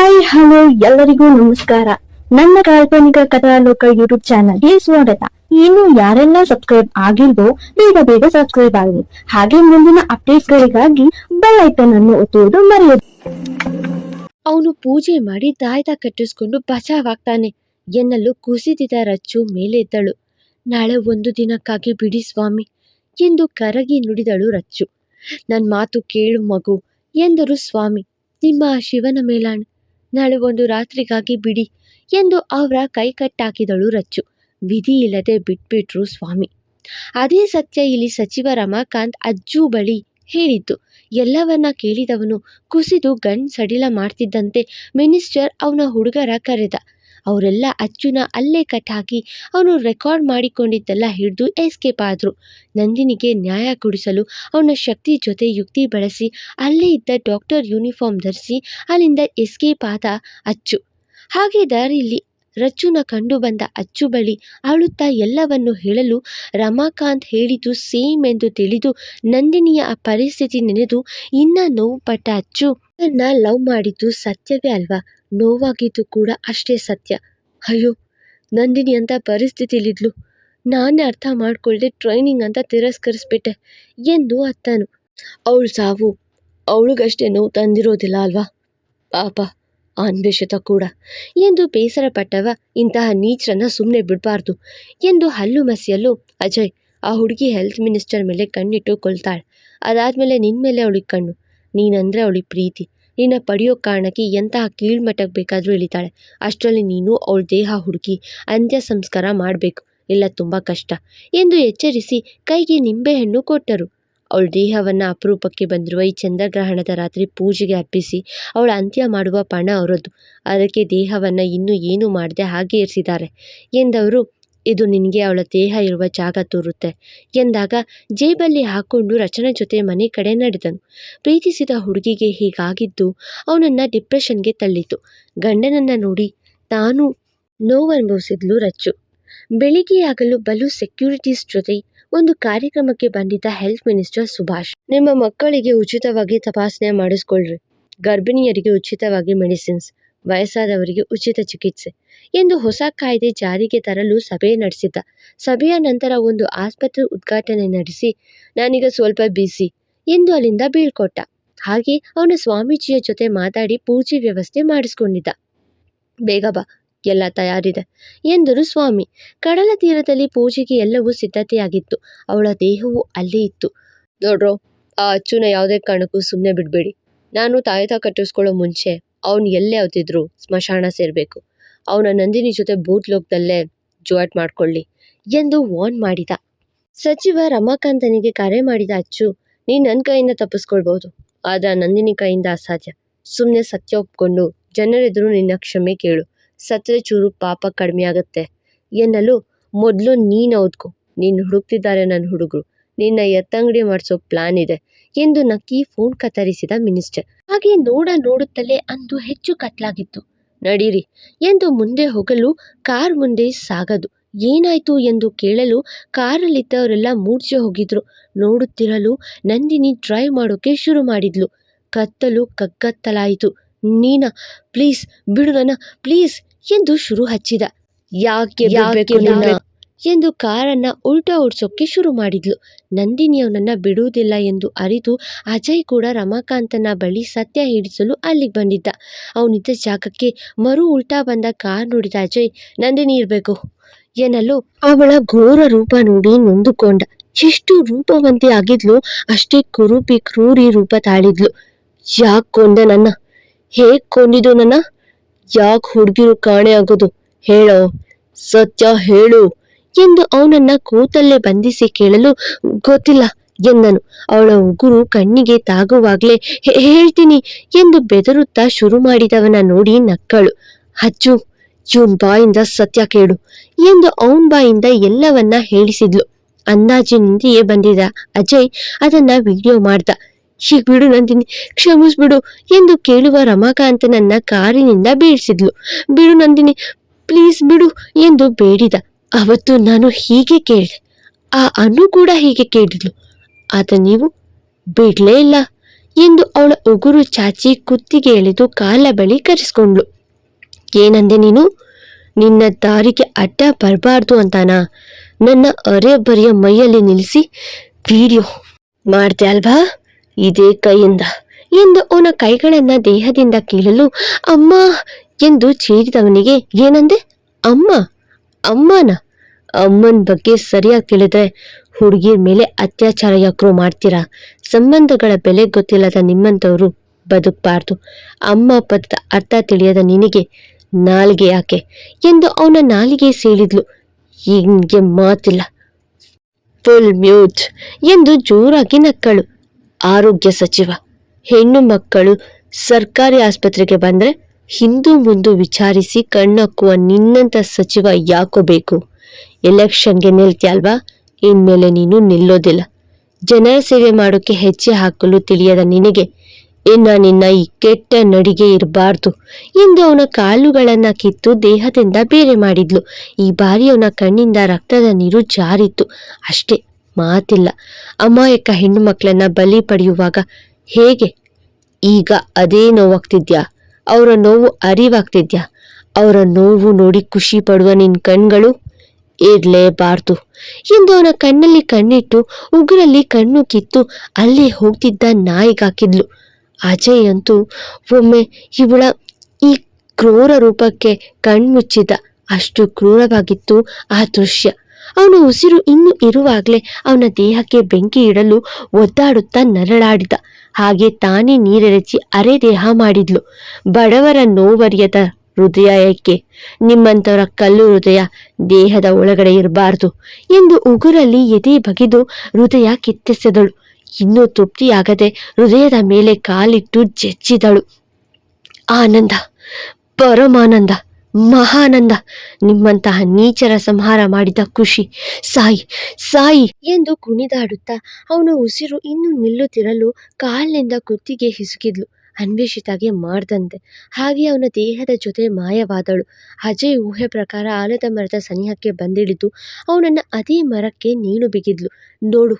Hi hello ಎಲ್ಲರಿಗೂ ನಮಸ್ಕಾರ. ನನ್ನ ಕಾಲ್ಪನಿಕ ಕಥಾಲೋಕ ಯೂಟ್ಯೂಬ್ ಚಾನಲ್ಗೆ ಸ್ವಾಗತ. ಇನ್ನು ಯಾರೆಲ್ಲ ಸಬ್ಸ್ಕ್ರೈಬ್ ಆಗಿಲ್ವೋ ಬೇಗ ಬೇಗ ಸಬ್ಸ್ಕ್ರೈಬ್ ಆಗಿ, ಹಾಗೆ ಮುಂದಿನ ಅಪ್ಡೇಟ್ಸ್ ಗಳಿಗಾಗಿ ಬೆಲ್ ಐಕನ್ ಅನ್ನು ಒತ್ತುವುದು ಮರೆಯದು. ಅವನು ಪೂಜೆ ಮಾಡಿ ತಾಯ್ತ ಕಟ್ಟಿಸ್ಕೊಂಡು ಬಚಾವಾಗ್ತಾನೆ ಎನ್ನಲು ಕುಸಿದಿದ್ದ ರಚ್ಚು ಮೇಲೆ ಎದ್ದಳು. ನಾಳೆ ಒಂದು ದಿನಕ್ಕಾಗಿ ಬಿಡಿ ಸ್ವಾಮಿ ಎಂದು ಕರಗಿ ನುಡಿದಳು ರಚ್ಚು. ನನ್ ಮಾತು ಕೇಳು ಮಗು ಎಂದರು ಸ್ವಾಮಿ. ನಿಮ್ಮ ಶಿವನ ಮೇಲಾಣೆ, ನಾಳೆ ಒಂದು ರಾತ್ರಿಗಾಗಿ ಬಿಡಿ ಎಂದು ಅವರ ಕೈ ಕಟ್ಟಾಕಿದಳು ರಚ್ಚು. ವಿಧಿ ಇಲ್ಲದೆ ಬಿಟ್ಬಿಟ್ರು ಸ್ವಾಮಿ. ಅದೇ ಸತ್ಯ ಇಲ್ಲಿ ಸಚಿವ ರಮಾಕಾಂತ್ ಅಜ್ಜು ಬಳಿ ಹೇಳಿದ್ದು. ಎಲ್ಲವನ್ನ ಕೇಳಿದವನು ಕುಸಿದು ಸಡಿಲ ಮಾಡ್ತಿದ್ದಂತೆ ಮಿನಿಸ್ಟರ್ ಅವನ ಹುಡುಗರ ಕರೆದ. ಅವರೆಲ್ಲ ಅಜ್ಜುನ ಅಲ್ಲೇ ಕಟ್ ಹಾಕಿ ಅವನು ರೆಕಾರ್ಡ್ ಮಾಡಿಕೊಂಡಿದ್ದೆಲ್ಲ ಹಿಡಿದು ಎಸ್ಕೇಪ್ ಆದ್ರು. ನಂದಿನಿಗೆ ನ್ಯಾಯ ಕೊಡಿಸಲು ಅವನ ಶಕ್ತಿ ಜೊತೆ ಯುಕ್ತಿ ಬಳಸಿ ಅಲ್ಲೇ ಇದ್ದ ಡಾಕ್ಟರ್ ಯೂನಿಫಾರ್ಮ್ ಧರಿಸಿ ಅಲ್ಲಿಂದ ಎಸ್ಕೇಪ್ ಆದ ಅಚ್ಚು. ಹಾಗೆ ದಾರಿಯಲ್ಲಿ ರಚ್ಚುನ ಕಂಡು ಬಂದ ಅಚ್ಚು ಬಳಿ ಅಳುತ್ತಾ ಎಲ್ಲವನ್ನು ಹೇಳಲು ರಮಾಕಾಂತ್ ಹೇಳಿದ್ದು ಸೇಮ್ ಎಂದು ತಿಳಿದು ನಂದಿನಿಯ ಆ ಪರಿಸ್ಥಿತಿ ನೆನೆದು ಇನ್ನ ನೋವು ಪಟ್ಟ ಅಚ್ಚು, ನನ್ನ ಲವ್ ಮಾಡಿದ್ದು ಸತ್ಯವೇ ಅಲ್ವಾ, ನೋವಾಗಿದ್ದು ಕೂಡ ಅಷ್ಟೇ ಸತ್ಯ. ಅಯ್ಯೋ, ನಂದಿನಿ ಅಂತ ಪರಿಸ್ಥಿತಿಲಿದ್ಲು, ನಾನೇ ಅರ್ಥ ಮಾಡ್ಕೊಳ್ದೆ ಟ್ರೈನಿಂಗ್ ಅಂತ ತಿರಸ್ಕರಿಸ್ಬಿಟ್ಟೆ ಎಂದು ಅತ್ತನು. ಅವಳು ಸಾವು ಅವಳಿಗಷ್ಟೇ ನೋವು ತಂದಿರೋದಿಲ್ಲ ಅಲ್ವಾ, ಪಾಪ ಅನ್ವೇಷಿತ ಕೂಡ ಎಂದು ಬೇಸರ ಪಟ್ಟವ ಇಂತಹ ನೀಚರನ್ನ ಸುಮ್ಮನೆ ಬಿಡಬಾರ್ದು ಎಂದು ಹಲ್ಲು ಮಸಿಯಲು, ಅಜಯ್, ಆ ಹುಡುಗಿ ಹೆಲ್ತ್ ಮಿನಿಸ್ಟರ್ ಮೇಲೆ ಕಣ್ಣಿಟ್ಟು ಕೊಲ್ತಾಳೆ, ಅದಾದ್ಮೇಲೆ ನಿನ್ನ ಮೇಲೆ ಅವಳಿಗೆ ಕಣ್ಣು, ನೀನಂದ್ರೆ ಅವಳಿಗೆ ಪ್ರೀತಿ, ನಿನ್ನ ಪಡೆಯೋ ಕಾರಣಕ್ಕೆ ಎಂತಹ ಕೀಳ್ಮಟ್ಟಕ್ಕೆ ಬೇಕಾದರೂ ಇಳಿತಾಳೆ. ಅಷ್ಟರಲ್ಲಿ ನೀನು ಅವಳ ದೇಹ ಹುಡುಕಿ ಅಂತ್ಯ ಸಂಸ್ಕಾರ ಮಾಡಬೇಕು, ಇಲ್ಲ ತುಂಬ ಕಷ್ಟ ಎಂದು ಎಚ್ಚರಿಸಿ ಕೈಗೆ ನಿಂಬೆಹಣ್ಣು ಕೊಟ್ಟರು. ಅವಳ ದೇಹವನ್ನು ಅಪರೂಪಕ್ಕೆ ಬಂದಿರುವ ಈ ಚಂದ್ರಗ್ರಹಣದ ರಾತ್ರಿ ಪೂಜೆಗೆ ಅರ್ಪಿಸಿ ಅವಳ ಅಂತ್ಯ ಮಾಡುವ ಪಣ ಅವರದ್ದು. ಅದಕ್ಕೆ ದೇಹವನ್ನು ಇನ್ನೂ ಏನು ಮಾಡದೆ ಹಾಗೆ ಇರಿಸಿದ್ದಾರೆ ಎಂದವರು. ಇದು ನಿನಗೆ ಅವಳ ದೇಹ ಇರುವ ಜಾಗ ತೋರುತ್ತೆ ಎಂದಾಗ ಜೇಬಲ್ಲಿ ಹಾಕೊಂಡು ರಚನಾ ಜೊತೆ ಮನೆ ಕಡೆ ನಡೆದನು. ಪ್ರೀತಿಸಿದ ಹುಡುಗಿಗೆ ಹೀಗಾಗಿದ್ದು ಅವನನ್ನು ಡಿಪ್ರೆಷನ್ಗೆ ತಳ್ಳಿತು. ಗಂಡನನ್ನು ನೋಡಿ ತಾನು ನೋವನುಭವಿಸಿದ್ಲು ರಚ್ಚು. ಬೆಳಿಗ್ಗೆಯಾಗಲು ಬಲು ಸೆಕ್ಯೂರಿಟೀಸ್ ಜೊತೆ ಒಂದು ಕಾರ್ಯಕ್ರಮಕ್ಕೆ ಬಂದಿದ್ದ ಹೆಲ್ತ್ ಮಿನಿಸ್ಟರ್ ಸುಭಾಷ್, ನಿಮ್ಮ ಮಕ್ಕಳಿಗೆ ಉಚಿತವಾಗಿ ತಪಾಸಣೆ ಮಾಡಿಸ್ಕೊಳ್ರಿ, ಗರ್ಭಿಣಿಯರಿಗೆ ಉಚಿತವಾಗಿ ಮೆಡಿಸಿನ್ಸ್, ವಯಸ್ಸಾದವರಿಗೆ ಉಚಿತ ಚಿಕಿತ್ಸೆ ಎಂದು ಹೊಸ ಕಾಯ್ದೆ ಜಾರಿಗೆ ತರಲು ಸಭೆ ನಡೆಸಿದ್ದ. ಸಭೆಯ ನಂತರ ಒಂದು ಆಸ್ಪತ್ರೆ ಉದ್ಘಾಟನೆ ನಡೆಸಿ, ನಾನೀಗ ಸ್ವಲ್ಪ ಬಿಸಿ ಎಂದು ಅಲ್ಲಿಂದ ಬೀಳ್ಕೊಟ್ಟ. ಹಾಗೆ ಅವನ ಸ್ವಾಮೀಜಿಯ ಜೊತೆ ಮಾತಾಡಿ ಪೂಜೆ ವ್ಯವಸ್ಥೆ ಮಾಡಿಸ್ಕೊಂಡಿದ್ದ. ಬೇಗ ಬಾ, ಎಲ್ಲ ತಯಾರಿದೆ ಎಂದರು ಸ್ವಾಮಿ. ಕಡಲ ತೀರದಲ್ಲಿ ಪೂಜೆಗೆ ಎಲ್ಲವೂ ಸಿದ್ಧತೆಯಾಗಿತ್ತು. ಅವಳ ದೇಹವು ಅಲ್ಲೇ ಇತ್ತು. ನೋಡ್ರೋ, ಆ ಅಚ್ಚುನ ಯಾವುದೇ ಕಾರಣಕ್ಕೂ ಸುಮ್ಮನೆ ಬಿಡಬೇಡಿ. ನಾನು ತಾಯ್ತ ಕಟ್ಟಿಸ್ಕೊಳ್ಳೋ ಮುಂಚೆ ಅವನು ಎಲ್ಲೇ ಅವತಿದ್ರು ಸ್ಮಶಾನ ಸೇರಬೇಕು. ಅವನ ನಂದಿನಿ ಜೊತೆ ಬೂತ್ ಲೋಕದಲ್ಲೇ ಜೋಟ್ ಮಾಡ್ಕೊಳ್ಳಿ ಎಂದು ವಾರ್ನ್ ಮಾಡಿದ. ಸಚಿವ ರಮಾಕಾಂತನಿಗೆ ಕರೆ ಮಾಡಿದ ಅಚ್ಚು, ನೀನು ನನ್ನ ಕೈಯಿಂದ ತಪ್ಪಿಸ್ಕೊಳ್ಬಹುದು, ಆದರೆ ನಂದಿನಿ ಕೈಯಿಂದ ಅಸಾಧ್ಯ. ಸುಮ್ಮನೆ ಸತ್ಯ ಒಪ್ಕೊಂಡು ಜನರೆದುರು ನಿನ್ನ ಕ್ಷಮೆ ಕೇಳು, ಸತ್ರೆ ಚೂರು ಪಾಪ ಕಡಿಮೆ ಆಗುತ್ತೆ ಎನ್ನಲು, ಮೊದಲು ನೀನು ಓದ್ಕೊ, ನೀನು ಹುಡುಕ್ತಿದ್ದಾರೆ ನನ್ನ ಹುಡುಗರು, ನಿನ್ನ ಎತ್ತಂಗಡಿ ಮಾಡಿಸೋ ಪ್ಲಾನ್ ಇದೆ ಎಂದು ನಕ್ಕಿ ಫೋನ್ ಕತ್ತರಿಸಿದ ಮಿನಿಸ್ಟರ್. ಹಾಗೆ ನೋಡುತ್ತಲೇ ಅಂದು ಹೆಚ್ಚು ಕತ್ಲಾಗಿತ್ತು. ನಡೀರಿ ಎಂದು ಮುಂದೆ ಹೋಗಲು ಕಾರ್ ಮುಂದೆ ಸಾಗದು. ಏನಾಯ್ತು ಎಂದು ಕೇಳಲು ಕಾರಲ್ಲಿದ್ದವರೆಲ್ಲ ಮೂರ್ಛೆ ಹೋಗಿದ್ರು. ನೋಡುತ್ತಿರಲು ನಂದಿನಿ ಡ್ರೈವ್ ಮಾಡೋಕೆ ಶುರು ಮಾಡಿದ್ಲು. ಕತ್ತಲು ಕಗ್ಗತ್ತಲಾಯಿತು. ನೀನಾ, ಪ್ಲೀಸ್ ಬಿಡು ನನ್ನ, ಪ್ಲೀಸ್ ಎಂದು ಶುರು ಹಚ್ಚಿದ. ಯಾಕೆ ಎಂದು ಕಾರನ್ನ ಉಲ್ಟಾ ಓಡಿಸೋಕೆ ಶುರು ಮಾಡಿದ್ಲು. ನಂದಿನಿ ಅವನನ್ನ ಬಿಡುವುದಿಲ್ಲ ಎಂದು ಅರಿತು ಅಜಯ್ ಕೂಡ ರಮಾಕಾಂತನ ಬಳಿ ಸತ್ಯ ಹೇಳಿಸಲು ಅಲ್ಲಿಗೆ ಬಂದಿದ್ದ. ಅವನಿದ್ದ ಜಾಗಕ್ಕೆ ಮರು ಉಲ್ಟಾ ಬಂದ ಕಾರ್ ನೋಡಿದ ಅಜಯ್, ನಂದಿನಿ ಇರಬೇಕು ಎನ್ನಲು ಅವಳ ಘೋರ ರೂಪ ನೋಡಿ ನೊಂದುಕೊಂಡ. ಎಷ್ಟು ರೂಪವಂತಿ ಆಗಿದ್ಲು, ಅಷ್ಟೇ ಕ್ರೂರಿ ರೂಪ ತಾಳಿದ್ಲು. ಯಾಕೆ ಕೊಂದೆ ನನ್ನ, ಹೇಗ್ ಕೊಂದಿದ್ದು ನನ್ನ, ಯಾಕೆ ಹುಡುಗಿರು ಕಾಣೆ ಆಗೋದು, ಹೇಳೋ, ಸತ್ಯ ಹೇಳು ಎಂದು ಅವನನ್ನ ಕೂತಲ್ಲೇ ಬಂಧಿಸಿ ಕೇಳಲು, ಗೊತ್ತಿಲ್ಲ ಎಂದನು. ಅವಳ ಉಗುರು ಕಣ್ಣಿಗೆ ತಾಗುವಾಗ್ಲೇ ಹೇಳ್ತೀನಿ ಎಂದು ಬೆದರುತ್ತಾ ಶುರು ಮಾಡಿದವನ ನೋಡಿ ನಕ್ಕಳು. ಅಚ್ಚು, ಇವನ್ ಬಾಯಿಂದ ಸತ್ಯ ಕೇಳು ಎಂದು ಅವನ್ ಬಾಯಿಂದ ಎಲ್ಲವನ್ನ ಹೇಳಿಸಿದ್ಲು. ಅಂದಾಜಿನಿಂದೆಯೇ ಬಂದಿದ್ದ ಅಜಯ್ ಅದನ್ನ ವಿಡಿಯೋ ಮಾಡ್ದ. ಹೀಗ್ ಬಿಡು ನಂದಿನಿ, ಕ್ಷಮಿಸ್ಬಿಡು ಎಂದು ಕೇಳುವ ರಮಾಕಾಂತನನ್ನ ಕಾರಿನಿಂದ ಬೀಳ್ಸಿದ್ಲು. ಬಿಡು ನಂದಿನಿ, ಪ್ಲೀಸ್ ಬಿಡು ಎಂದು ಬೇಡಿದ. ಅವತ್ತು ನಾನು ಹೀಗೆ ಕೇಳಿದೆ, ಆ ಅನು ಕೂಡ ಹೀಗೆ ಕೇಳಿದ್ಲು, ಆತ ನೀವು ಬಿಡ್ಲೇ ಇಲ್ಲ ಎಂದು ಅವಳ ಉಗುರು ಚಾಚಿ ಕುತ್ತಿಗೆ ಎಳೆದು ಕಾಲ ಬಳಿ ಕರೆಸ್ಕೊಂಡ್ಳು. ಏನಂದೆ ನೀನು? ನಿನ್ನ ದಾರಿಗೆ ಅಡ್ಡ ಬರಬಾರ್ದು ಅಂತಾನಾ ನನ್ನ ಅರೆಬರಿಯ ಮೈಯಲ್ಲಿ ನಿಲ್ಲಿಸಿ ವಿಡಿಯೋ ಮಾಡ್ದೆ ಅಲ್ವಾ ಇದೇ ಕೈಯಿಂದ ಎಂದು ಅವನ ಕೈಗಳನ್ನ ದೇಹದಿಂದ ಕೀಳಲು ಅಮ್ಮ ಎಂದು ಚೀರಿದವನಿಗೆ ಏನಂದೆ? ಅಮ್ಮ? ಅಮ್ಮನ? ಅಮ್ಮನ ಬಗ್ಗೆ ಸರಿಯಾಗಿ ತಿಳಿದ್ರೆ ಹುಡುಗಿರ ಮೇಲೆ ಅತ್ಯಾಚಾರ ಯಾಕ್ರೋ ಮಾಡ್ತೀರಾ? ಸಂಬಂಧಗಳ ಬೆಲೆ ಗೊತ್ತಿಲ್ಲದ ನಿಮ್ಮಂಥವ್ರು ಬದುಕಬಾರ್ದು. ಅಮ್ಮ ಪದದ ಅರ್ಥ ತಿಳಿಯದ ನಿನಗೆ ನಾಲಿಗೆ ಯಾಕೆ ಎಂದು ಅವನ ನಾಲಿಗೆ ಸೀಳಿದ್ಲು. ಹಿಂಗೆ ಮಾತಿಲ್ಲ, ಫುಲ್ ಮ್ಯೂಟ್ ಎಂದು ಜೋರಾಗಿ ನಕ್ಕಳು. ಆರೋಗ್ಯ ಸಚಿವ, ಹೆಣ್ಣು ಮಕ್ಕಳು ಸರ್ಕಾರಿ ಆಸ್ಪತ್ರೆಗೆ ಬಂದ್ರೆ ಹಿಂದೂ ಮುಂದು ವಿಚಾರಿಸಿ ಕಣ್ಣಕ್ಕುವ ನಿನ್ನಂಥ ಸಚಿವ ಯಾಕೋ ಬೇಕು? ಎಲೆಕ್ಷನ್ಗೆ ನಿಲ್ತ್ಯಲ್ವಾ? ಇನ್ಮೇಲೆ ನೀನು ನಿಲ್ಲೋದಿಲ್ಲ. ಜನರ ಸೇವೆ ಮಾಡೋಕೆ ಹೆಜ್ಜೆ ಹಾಕಲು ತಿಳಿಯದ ನಿನಗೆ ಇನ್ನ ನಿನ್ನ ಈ ಕೆಟ್ಟ ನಡಿಗೆ ಇರಬಾರ್ದು ಎಂದು ಅವನ ಕಾಲುಗಳನ್ನ ಕಿತ್ತು ದೇಹದಿಂದ ಬೇರೆ ಮಾಡಿದ್ಲು. ಈ ಬಾರಿ ಅವನ ಕಣ್ಣಿಂದ ರಕ್ತದ ನೀರು ಜಾರಿತ್ತು. ಅಷ್ಟೇ, ಮಾತಿಲ್ಲ. ಅಮಾಯಕ ಹೆಣ್ಣು ಮಕ್ಕಳನ್ನ ಬಲಿ ಪಡೆಯುವಾಗ ಹೇಗೆ ಈಗ ಅದೇ ನೋವಾಗ್ತಿದ್ಯಾ? ಅವರ ನೋವು ಅರಿವಾಗ್ತಿದ್ಯಾ? ಅವರ ನೋವು ನೋಡಿ ಖುಷಿ ಪಡುವ ನಿನ್ನ ಕಣ್ಗಳು ಇರ್ಲೇಬಾರ್ದು ಎಂದು ಅವನ ಕಣ್ಣಲ್ಲಿ ಕಣ್ಣಿಟ್ಟು ಉಗುರಲ್ಲಿ ಕಣ್ಣು ಕಿತ್ತು ಅಲ್ಲೇ ಹೋಗ್ತಿದ್ದ ನಾಯಿಗಾಕಿದ್ಲು. ಅಜಯ್ ಅಂತೂ ಒಮ್ಮೆ ಇವಳ ಈ ಕ್ರೂರ ರೂಪಕ್ಕೆ ಕಣ್ಮುಚ್ಚಿದ. ಅಷ್ಟು ಕ್ರೂರವಾಗಿತ್ತು ಆ ದೃಶ್ಯ. ಅವನ ಉಸಿರು ಇನ್ನು ಇರುವಾಗಲೇ ಅವನ ದೇಹಕ್ಕೆ ಬೆಂಕಿ ಇಡಲು ಒದ್ದಾಡುತ್ತಾ ನರಳಾಡಿದ. ಹಾಗೆ ತಾನೇ ನೀರೆರಚಿ ಅರೆ ದೇಹ ಮಾಡಿದ್ಲು. ಬಡವರ ನೋವರಿಯದ ಹೃದಯ ಏಕೆ? ನಿಮ್ಮಂಥವರ ಕಲ್ಲು ಹೃದಯ ದೇಹದ ಒಳಗಡೆ ಇರಬಾರ್ದು ಎಂದು ಉಗುರಲ್ಲಿ ಎದೆ ಬಗೆದು ಹೃದಯ ಕಿತ್ತೆಸೆದಳು. ಇನ್ನೂ ತೃಪ್ತಿಯಾಗದೆ ಹೃದಯದ ಮೇಲೆ ಕಾಲಿಟ್ಟು ಜಜ್ಜಿದಳು. ಆನಂದ, ಪರಮಾನಂದ, ಮಹಾನಂದ, ನಿಮ್ಮಂತಹ ನೀಚರ ಸಂಹಾರ ಮಾಡಿದ ಖುಷಿ. ಸಾಯಿ ಸಾಯಿ ಎಂದು ಕುಣಿದಾಡುತ್ತಾ ಅವನ ಉಸಿರು ಇನ್ನು ನಿಲ್ಲುತ್ತಿರಲು ಕಾಲಿನಿಂದ ಕುತ್ತಿಗೆ ಹಿಸುಕಿದ್ಲು. ಅನ್ವೇಷಿತಾಗೆ ಮಾಡ್ದಂತೆ ಹಾಗೆ ಅವನ ದೇಹದ ಜೊತೆ ಮಾಯವಾದಳು. ಅಜಯ್ ಊಹೆ ಪ್ರಕಾರ ಆಲದ ಮರದ ಸನಿಹಕ್ಕೆ ಬಂದಿಳಿದು ಅವನನ್ನ ಅದೇ ಮರಕ್ಕೆ ನೇಣು ಬಿಗಿದ್ಲು. ನೋಡು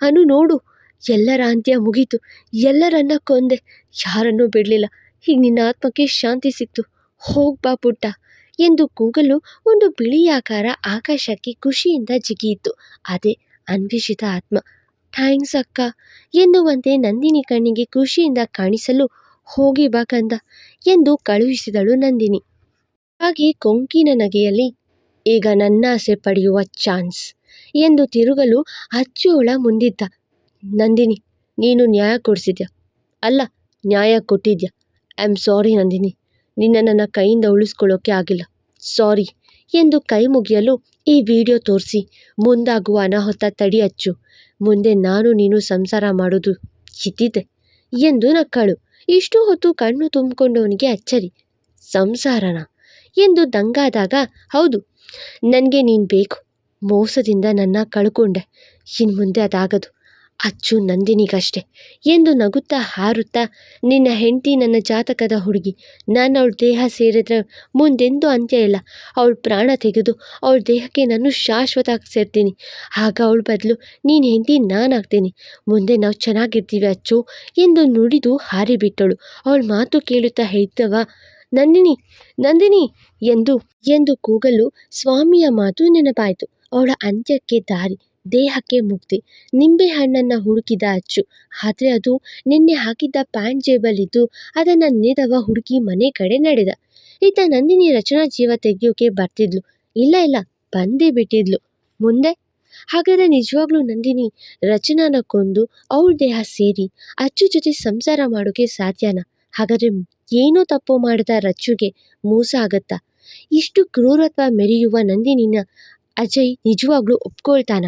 ಅನು, ನೋಡು, ಎಲ್ಲರ ಅಂತ್ಯ ಮುಗೀತು. ಎಲ್ಲರನ್ನ ಕೊಂದೆ, ಯಾರನ್ನೂ ಬಿಡಲಿಲ್ಲ. ಈಗ ನಿನ್ನ ಆತ್ಮಕ್ಕೆ ಶಾಂತಿ ಸಿಕ್ತು. ಹೋಗ್ಬಾ ಪುಟ್ಟ ಎಂದು ಕೂಗಲು ಒಂದು ಬಿಳಿಯಾಕಾರ ಆಕಾಶಕ್ಕೆ ಖುಷಿಯಿಂದ ಜಿಗಿಯಿತು. ಅದೇ ಅನ್ವೇಷಿತ ಆತ್ಮ. ಥ್ಯಾಂಕ್ಸ್ ಅಕ್ಕ ಎನ್ನುವಂತೆ ನಂದಿನಿ ಕಣ್ಣಿಗೆ ಖುಷಿಯಿಂದ ಕಾಣಿಸಲು ಹೋಗಿ ಬಾ ಕಂದ ಎಂದು ಕಳುಹಿಸಿದಳು ನಂದಿನಿ. ಹಾಗೆ ಕೊಂಕಿನ ನಗೆಯಲ್ಲಿ ಈಗ ನನ್ನಾಸೆ ಪಡೆಯುವ ಚಾನ್ಸ್ ಎಂದು ತಿರುಗಲು ಅಚ್ಚೋಳ ಮುಂದಿದ್ದ. ನಂದಿನಿ, ನೀನು ನ್ಯಾಯ ಕೊಡಿಸಿದ್ಯಾ? ಅಲ್ಲ, ನ್ಯಾಯ ಕೊಟ್ಟಿದ್ಯಾ? ಐ ಆಮ್ ಸಾರಿ ನಂದಿನಿ, ನಿನ್ನ ನನ್ನ ಕೈಯಿಂದ ಉಳಿಸ್ಕೊಳ್ಳೋಕೆ ಆಗಿಲ್ಲ, ಸಾರಿ ಎಂದು ಕೈ ಮುಗಿಯಲು ಈ ವಿಡಿಯೋ ತೋರಿಸಿ ಮುಂದಾಗುವ ಅನಾಹುತ ತಡಿ ಹಚ್ಚು. ಮುಂದೆ ನಾನು ನೀನು ಸಂಸಾರ ಮಾಡೋದು ಇದ್ದಿದ್ದೆ ಎಂದು ನಕ್ಕಳು. ಇಷ್ಟು ಹೊತ್ತು ಕಣ್ಣು ತುಂಬಿಕೊಂಡವನಿಗೆ ಅಚ್ಚರಿ. ಸಂಸಾರನ ಎಂದು ದಂಗಾದಾಗ, ಹೌದು, ನನಗೆ ನೀನು ಬೇಕು. ಮೋಸದಿಂದ ನನ್ನ ಕಳ್ಕೊಂಡೆ, ಇನ್ನು ಮುಂದೆ ಅದಾಗದು. ಅಚ್ಚು ನಂದಿನಿಗಷ್ಟೆ ಎಂದು ನಗುತ್ತಾ ಹಾರುತ್ತಾ, ನಿನ್ನ ಹೆಂಡತಿ ನನ್ನ ಜಾತಕದ ಹುಡುಗಿ. ನಾನು ಅವಳ ದೇಹ ಸೇರಿದ್ರೆ ಮುಂದೆಂದೂ ಅಂತ್ಯ ಇಲ್ಲ. ಅವಳ ಪ್ರಾಣ ತೆಗೆದು ಅವಳ ದೇಹಕ್ಕೆ ನಾನು ಶಾಶ್ವತ ಸೇರ್ತೀನಿ. ಆಗ ಅವಳ ಬದಲು ನೀನು ಹೆಂಡತಿ ನಾನಾಗ್ತೀನಿ. ಮುಂದೆ ನಾವು ಚೆನ್ನಾಗಿರ್ತೀವಿ ಅಚ್ಚು ಎಂದು ನುಡಿದು ಹಾರಿಬಿಟ್ಟಳು. ಅವಳ ಮಾತು ಕೇಳುತ್ತಾ ಹೇಳಿದವ ನಂದಿನಿ ನಂದಿನಿ ಎಂದು ಕೂಗಲು ಸ್ವಾಮಿಯ ಮಾತು ನೆನಪಾಯಿತು. ಅವಳ ಅಂತ್ಯಕ್ಕೆ ದಾರಿ, ದೇಹಕ್ಕೆ ಮುಕ್ತಿ. ನಿಂಬೆ ಹಣ್ಣನ್ನು ಹುಡುಕಿದ ಅಚ್ಚು, ಆದರೆ ಅದು ನಿನ್ನೆ ಹಾಕಿದ್ದ ಪ್ಯಾಂಟ್ ಜೇಬಲ್ಲಿದ್ದು ಅದನ್ನು ನೆನೆದವ ಹುಡುಗಿ ಮನೆ ಕಡೆ ನಡೆದ. ಇತ್ತ ನಂದಿನಿ ರಚನಾ ಜೀವ ತೆಗೆಯೋಕೆ ಬರ್ತಿದ್ಲು. ಇಲ್ಲ ಬಂದೇ ಬಿಟ್ಟಿದ್ಲು. ಮುಂದೆ ಹಾಗಾದರೆ ನಿಜವಾಗ್ಲೂ ನಂದಿನಿ ರಚನಾನ ಕೊಂದು ಅವಳ ದೇಹ ಸೇರಿ ಅಚ್ಚು ಜೊತೆ ಸಂಸಾರ ಮಾಡೋಕೆ ಸಾಧ್ಯನಾ? ಹಾಗಾದರೆ ಏನೋ ತಪ್ಪು ಮಾಡಿದ ರಚ್ಚುಗೆ ಮೋಸ ಆಗತ್ತಾ? ಇಷ್ಟು ಕ್ರೂರತ್ವ ಮೆರೆಯುವ ನಂದಿನಿನ ಅಜಯ್ ನಿಜವಾಗ್ಲೂ ಒಪ್ಕೊಳ್ತಾನ?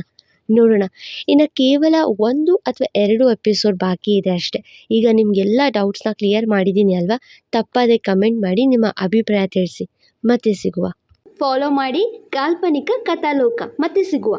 ನೋಡೋಣ. ಇನ್ನು ಕೇವಲ 1 ಅಥವಾ 2 ಎಪಿಸೋಡ್ ಬಾಕಿ ಇದೆ ಅಷ್ಟೆ. ಈಗ ನಿಮಗೆಲ್ಲ ಡೌಟ್ಸ್ನ ಕ್ಲಿಯರ್ ಮಾಡಿದ್ದೀನಿ ಅಲ್ವಾ? ತಪ್ಪದೆ ಕಮೆಂಟ್ ಮಾಡಿ ನಿಮ್ಮ ಅಭಿಪ್ರಾಯ ತಿಳಿಸಿ. ಮತ್ತೆ ಸಿಗುವ. ಫಾಲೋ ಮಾಡಿ ಕಾಲ್ಪನಿಕ ಕಥಾಲೋಕ. ಮತ್ತೆ ಸಿಗುವ.